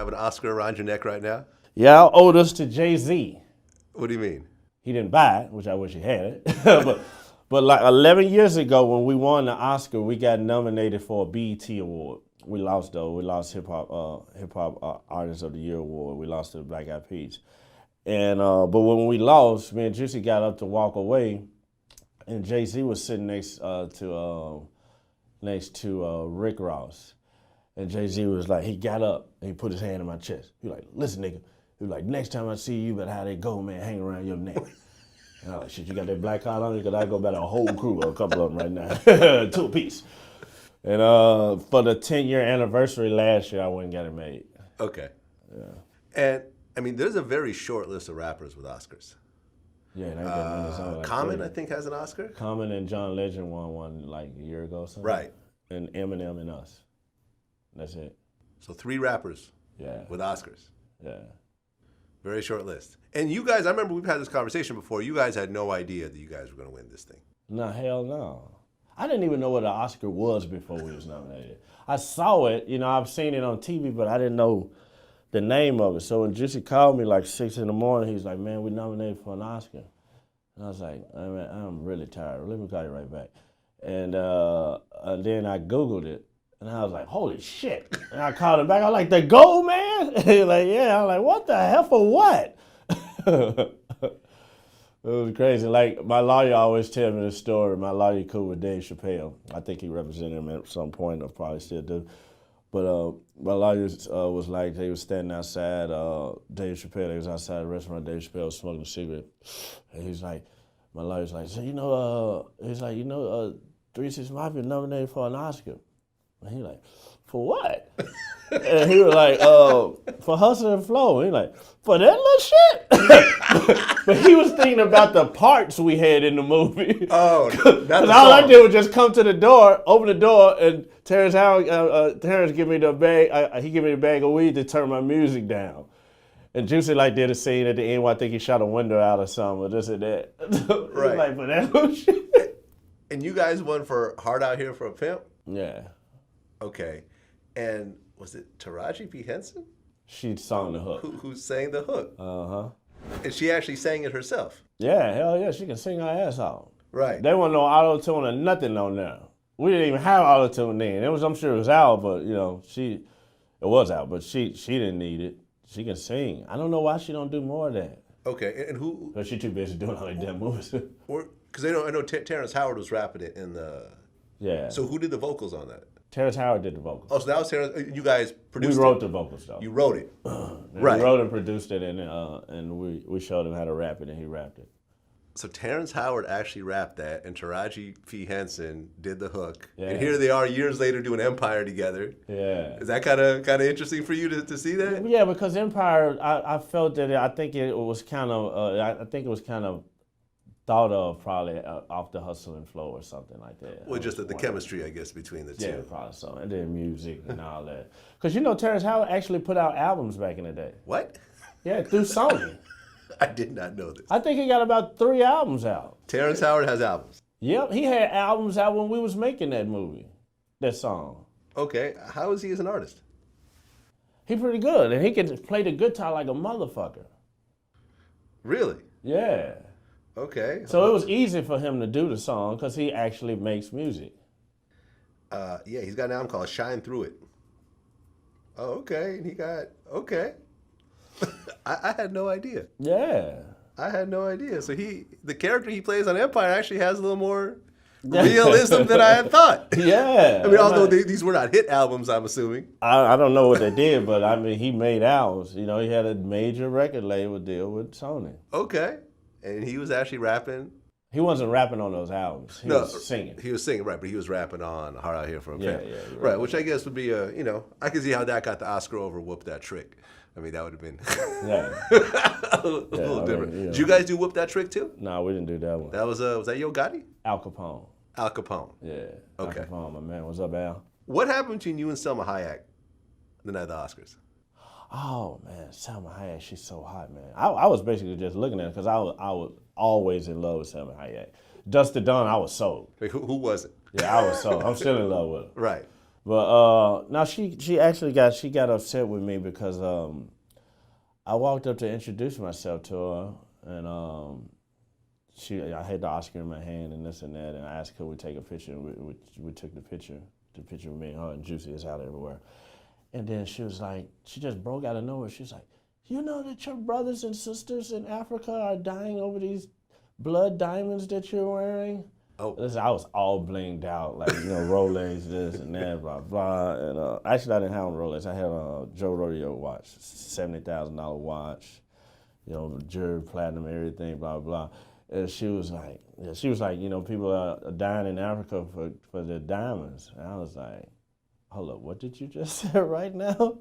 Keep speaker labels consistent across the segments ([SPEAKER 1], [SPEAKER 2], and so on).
[SPEAKER 1] have an Oscar around your neck right now?
[SPEAKER 2] Yeah, I owe this to Jay-Z.
[SPEAKER 1] What do you mean?
[SPEAKER 2] He didn't buy it, which I wish he had it. but like 11 years ago when we won the Oscar, we got nominated for a BET award. We lost though. We lost hip hop artist of the year award. We lost to the Black Eyed Peas. And but when we lost, me and Juicy got up to walk away, and Jay-Z was sitting next to Rick Ross. And Jay-Z was like, he got up and he put his hand in my chest. He was like, listen, nigga. He was like, next time I see you, better have that gold man hang around your neck. And I was like, shit, you got that black collar on? Because I go back a whole crew, a couple of them right now. 2 apiece. And for the 10-year anniversary last year, I went and got it made.
[SPEAKER 1] Okay.
[SPEAKER 2] Yeah.
[SPEAKER 1] And, I mean, there's a very short list of rappers with Oscars.
[SPEAKER 2] Yeah, they got like
[SPEAKER 1] Common,
[SPEAKER 2] 30.
[SPEAKER 1] I think, has an Oscar.
[SPEAKER 2] Common and John Legend won one like a year ago or something.
[SPEAKER 1] Right.
[SPEAKER 2] And Eminem and us. That's it.
[SPEAKER 1] So 3 rappers with Oscars.
[SPEAKER 2] Yeah.
[SPEAKER 1] Very short list. And you guys, I remember we've had this conversation before. You guys had no idea that you guys were going to win this thing.
[SPEAKER 2] No, hell no. I didn't even know what an Oscar was before we was nominated. I saw it, I've seen it on TV, but I didn't know the name of it. So when Juicy called me like 6 in the morning, he's like, man, we nominated for an Oscar. And I was like, I'm really tired. Let me call you right back. And then I Googled it. And I was like, holy shit. And I called him back. I was like, the gold man? He's like, yeah. I was like, what the hell for what? It was crazy. Like, my lawyer always tell me this story. My lawyer cool with Dave Chappelle. I think he represented him at some point, or probably still do. But my lawyer was like, they was standing outside Dave Chappelle. They was outside the restaurant. Dave Chappelle was smoking a cigarette. And he's like, my lawyer's like, so he's like, 3 6 Mafia nominated for an Oscar. And he like, for what? And he was like, for Hustle and Flow. And he like, for that little shit? But he was thinking about the parts we had in the movie.
[SPEAKER 1] Oh,
[SPEAKER 2] because all I did was just come to the door, open the door, and Terrence give me the bag. He give me the bag of weed to turn my music down. And Juicy like did a scene at the end where I think he shot a window out or something, or this and that.
[SPEAKER 1] Right.
[SPEAKER 2] Like, for that little shit.
[SPEAKER 1] And you guys won for Hard Out Here for a Pimp?
[SPEAKER 2] Yeah.
[SPEAKER 1] Okay. And was it Taraji P. Henson?
[SPEAKER 2] She sang the hook.
[SPEAKER 1] Who sang the hook?
[SPEAKER 2] Uh-huh.
[SPEAKER 1] And she actually sang it herself?
[SPEAKER 2] Yeah, hell yeah. She can sing her ass off.
[SPEAKER 1] Right.
[SPEAKER 2] There wasn't no auto-tune or nothing on there. We didn't even have auto-tune then. I'm sure it was out, but, it was out, but she didn't need it. She can sing. I don't know why she don't do more of that.
[SPEAKER 1] Okay, and who?
[SPEAKER 2] Because she too busy doing all that damn movies.
[SPEAKER 1] Because I know Terrence Howard was rapping it in the...
[SPEAKER 2] Yeah.
[SPEAKER 1] So who did the vocals on that?
[SPEAKER 2] Terrence Howard did the vocals.
[SPEAKER 1] Oh, so that was Terrence. You guys produced it?
[SPEAKER 2] We wrote the vocals, though.
[SPEAKER 1] You wrote it.
[SPEAKER 2] Right. We wrote and produced it, and we showed him how to rap it, and he rapped it.
[SPEAKER 1] So Terrence Howard actually rapped that, and Taraji P. Henson did the hook.
[SPEAKER 2] Yeah.
[SPEAKER 1] And here they are years later doing Empire together.
[SPEAKER 2] Yeah.
[SPEAKER 1] Is that kind of interesting for you to see that?
[SPEAKER 2] Yeah, because Empire, I felt that I think it was kind of thought of probably off the Hustle and Flow or something like that.
[SPEAKER 1] Well, just the chemistry, I guess, between the two.
[SPEAKER 2] Yeah, probably so. And then music and all that. Because Terrence Howard actually put out albums back in the day.
[SPEAKER 1] What?
[SPEAKER 2] Yeah, through Sony.
[SPEAKER 1] I did not know this.
[SPEAKER 2] I think he got about 3 albums out.
[SPEAKER 1] Terrence Howard has albums?
[SPEAKER 2] Yep, he had albums out when we was making that movie, that song.
[SPEAKER 1] Okay, how is he as an artist?
[SPEAKER 2] He pretty good, and he can play the guitar like a motherfucker.
[SPEAKER 1] Really?
[SPEAKER 2] Yeah.
[SPEAKER 1] Okay.
[SPEAKER 2] So it was easy for him to do the song because he actually makes music.
[SPEAKER 1] Yeah, he's got an album called Shine Through It. Oh, okay. And he got, okay. I had no idea.
[SPEAKER 2] Yeah.
[SPEAKER 1] I had no idea. So the character he plays on Empire actually has a little more realism than I had thought.
[SPEAKER 2] Yeah.
[SPEAKER 1] I mean, although these were not hit albums, I'm assuming.
[SPEAKER 2] I don't know what they did, but I mean, he made albums. He had a major record label deal with Sony.
[SPEAKER 1] Okay. And he was actually rapping.
[SPEAKER 2] He wasn't rapping on those albums. He was singing.
[SPEAKER 1] He was singing, right, but he was rapping on Hard Out Here for a Pimp.
[SPEAKER 2] Yeah,
[SPEAKER 1] right, which I guess would be I can see how that got the Oscar over Whoop That Trick. I mean, that would have been a little different. Did you guys do Whoop That Trick too?
[SPEAKER 2] No, we didn't do that one.
[SPEAKER 1] That was that Yo Gotti?
[SPEAKER 2] Al Capone.
[SPEAKER 1] Al Capone.
[SPEAKER 2] Yeah.
[SPEAKER 1] Okay.
[SPEAKER 2] Al Capone, my man. What's up, Al?
[SPEAKER 1] What happened between you and Salma Hayek the night of the Oscars?
[SPEAKER 2] Oh man, Salma Hayek, she's so hot, man. I was basically just looking at her because I was always in love with Salma Hayek. Dust to Dawn, I was sold.
[SPEAKER 1] Wait, who was it?
[SPEAKER 2] Yeah, I was sold. I'm still in love with her.
[SPEAKER 1] Right.
[SPEAKER 2] But now she actually got upset with me because I walked up to introduce myself to her, and I had the Oscar in my hand and this and that, and I asked could we take a picture, and we took the picture of me and her, and Juicy is out everywhere. And then she was like, she just broke out of nowhere. She was like, you know that your brothers and sisters in Africa are dying over these blood diamonds that you're wearing?
[SPEAKER 1] Oh.
[SPEAKER 2] Listen, I was all blinged out, like, Rolex, this and that, blah, blah. And actually, I didn't have a Rolex. I had a Joe Rodeo watch, $70,000 watch, jewelry, platinum, everything, blah, blah. And she was like, people are dying in Africa for their diamonds. And I was like, hold up, what did you just say right now?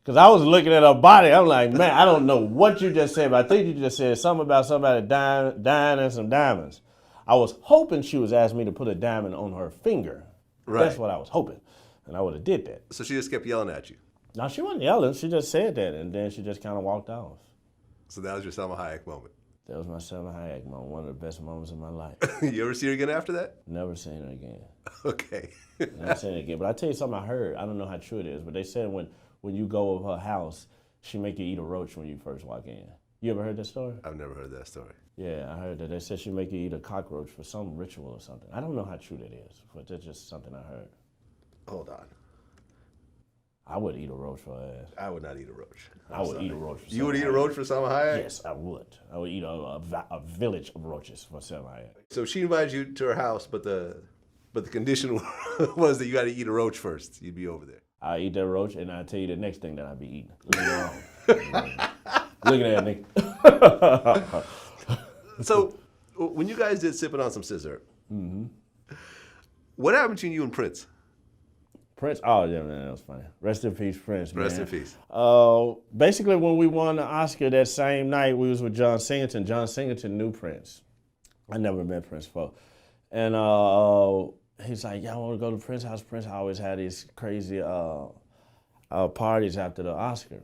[SPEAKER 2] Because I was looking at her body. I'm like, man, I don't know what you just said, but I think you just said something about somebody dying in some diamonds. I was hoping she was asking me to put a diamond on her finger. Right. That's what I was hoping. And I would have did that.
[SPEAKER 1] So she just kept yelling at you?
[SPEAKER 2] No, she wasn't yelling. She just said that, and then she just kind of walked off.
[SPEAKER 1] So that was your Salma Hayek moment?
[SPEAKER 2] That was my Salma Hayek moment, one of the best moments of my life.
[SPEAKER 1] You ever see her again after that?
[SPEAKER 2] Never seen her again.
[SPEAKER 1] Okay.
[SPEAKER 2] Never seen her again. But I tell you something I heard. I don't know how true it is, but they said when you go over her house, she make you eat a roach when you first walk in. You ever heard that story?
[SPEAKER 1] I've never heard that story.
[SPEAKER 2] Yeah, I heard that. They said she make you eat a cockroach for some ritual or something. I don't know how true that is, but that's just something I heard.
[SPEAKER 1] Hold on.
[SPEAKER 2] I would eat a roach for her ass.
[SPEAKER 1] I would not eat a roach.
[SPEAKER 2] I would eat a roach for Salma Hayek.
[SPEAKER 1] You would eat a roach for Salma Hayek?
[SPEAKER 2] Yes, I would. I would eat a village of roaches for Salma Hayek.
[SPEAKER 1] So she invited you to her house, but the condition was that you got to eat a roach first. You'd be over there.
[SPEAKER 2] I eat that roach, and I'll tell you the next thing that I'll be eating. Later on. Look at that, nigga.
[SPEAKER 1] So, when you guys did Sipping on Some Scissor, what happened between you and Prince?
[SPEAKER 2] Prince? Oh, yeah, man, that was funny. Rest in peace, Prince, man.
[SPEAKER 1] Rest in peace.
[SPEAKER 2] Basically, when we won the Oscar that same night, we was with John Singleton. John Singleton knew Prince. I never met Prince before. And he's like, yeah, I want to go to Prince's house. Prince always had these crazy parties after the Oscar.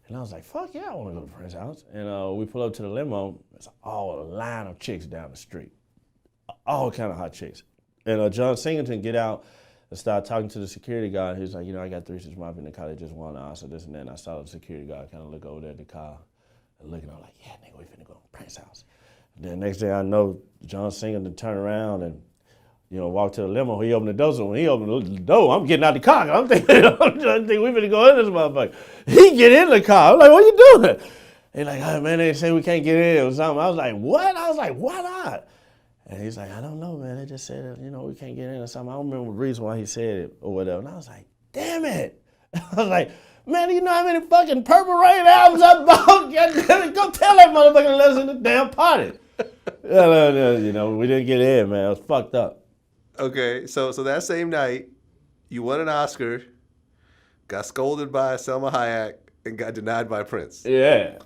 [SPEAKER 2] And I was like, fuck yeah, I want to go to Prince's house. And we pull up to the limo. There's all a line of chicks down the street. All kind of hot chicks. And John Singleton get out and start talking to the security guard. He's like, I got 3 6 Mafia in the car. They just won the Oscar, this and that. And I saw the security guard kind of look over there at the car and looking. I'm like, yeah, nigga, we finna go to Prince's house. And then next thing I know, John Singleton turn around and walk to the limo. He opened the door. So when he opened the door, I'm getting out the car. I'm thinking we finna go in this motherfucker. He get in the car. I'm like, what are you doing? He's like, oh, man, they say we can't get in or something. I was like, what? I was like, why not? And he's like, I don't know, man. They just said, we can't get in or something. I don't remember the reason why he said it or whatever. And I was like, damn it. I was like, man, do you know how many fucking Purple Rain albums I bought? Go tell that motherfucker to listen to the damn party. We didn't get in, man. It was fucked up.
[SPEAKER 1] Okay, so that same night, you won an Oscar, got scolded by Salma Hayek, and got denied by Prince.
[SPEAKER 2] Yeah.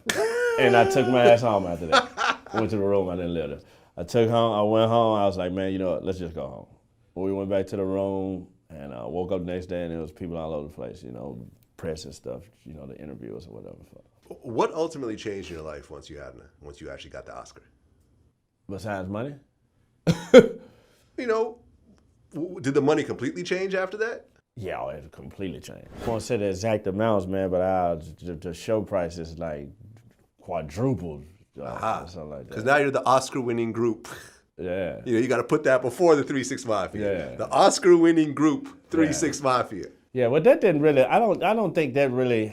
[SPEAKER 2] And I took my ass home after that. Went to the room, I didn't live there. I went home, I was like, man, you know what, let's just go home. We went back to the room, and I woke up the next day, and there was people all over the place, press and stuff, the interviewers or whatever.
[SPEAKER 1] What ultimately changed in your life once you actually got the Oscar?
[SPEAKER 2] Besides money?
[SPEAKER 1] Did the money completely change after that?
[SPEAKER 2] Yeah, it completely changed. I won't say the exact amounts, man, but the show price is like quadrupled. Something like that.
[SPEAKER 1] Because now you're the Oscar-winning group.
[SPEAKER 2] Yeah.
[SPEAKER 1] You got to put that before the 3 6 Mafia.
[SPEAKER 2] Yeah.
[SPEAKER 1] The Oscar-winning group, 3 6 Mafia.
[SPEAKER 2] Yeah, but that didn't really. I don't think that really.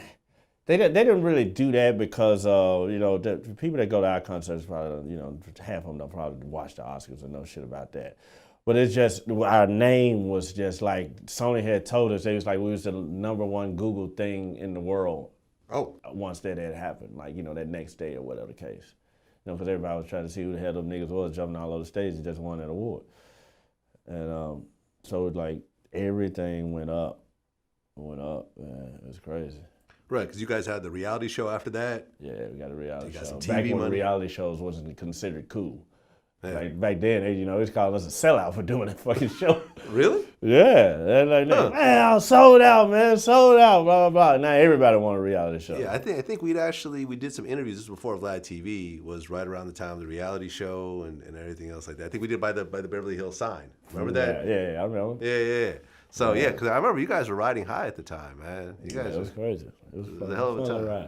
[SPEAKER 2] They didn't really do that because the people that go to our concerts probably half of them don't probably watch the Oscars and know shit about that. But it's just our name was just like Sony had told us. They was like we was the #1 Google thing in the world.
[SPEAKER 1] Oh.
[SPEAKER 2] Once that had happened, like that next day or whatever the case, because everybody was trying to see who the hell them niggas was jumping all over the stage and just won that award. And so like everything went up, man. It was crazy.
[SPEAKER 1] Right, because you guys had the reality show after that.
[SPEAKER 2] Yeah, we got a reality show.
[SPEAKER 1] Some TV
[SPEAKER 2] back when
[SPEAKER 1] money.
[SPEAKER 2] reality shows wasn't considered cool.
[SPEAKER 1] Yeah.
[SPEAKER 2] Like back then, they was calling us a sellout for doing that fucking show.
[SPEAKER 1] Really?
[SPEAKER 2] Yeah. They're like, man, I'm sold out, man, sold out, blah, blah, blah. Now everybody want a reality show.
[SPEAKER 1] Yeah, I think we did some interviews. This was before VladTV was right around the time of the reality show and everything else like that. I think we did by the Beverly Hills sign. Remember that?
[SPEAKER 2] Yeah, I remember.
[SPEAKER 1] Yeah. So yeah, because I remember you guys were riding high at the time, man. You guys
[SPEAKER 2] it was crazy. It was
[SPEAKER 1] a hell of a time.
[SPEAKER 2] Ride.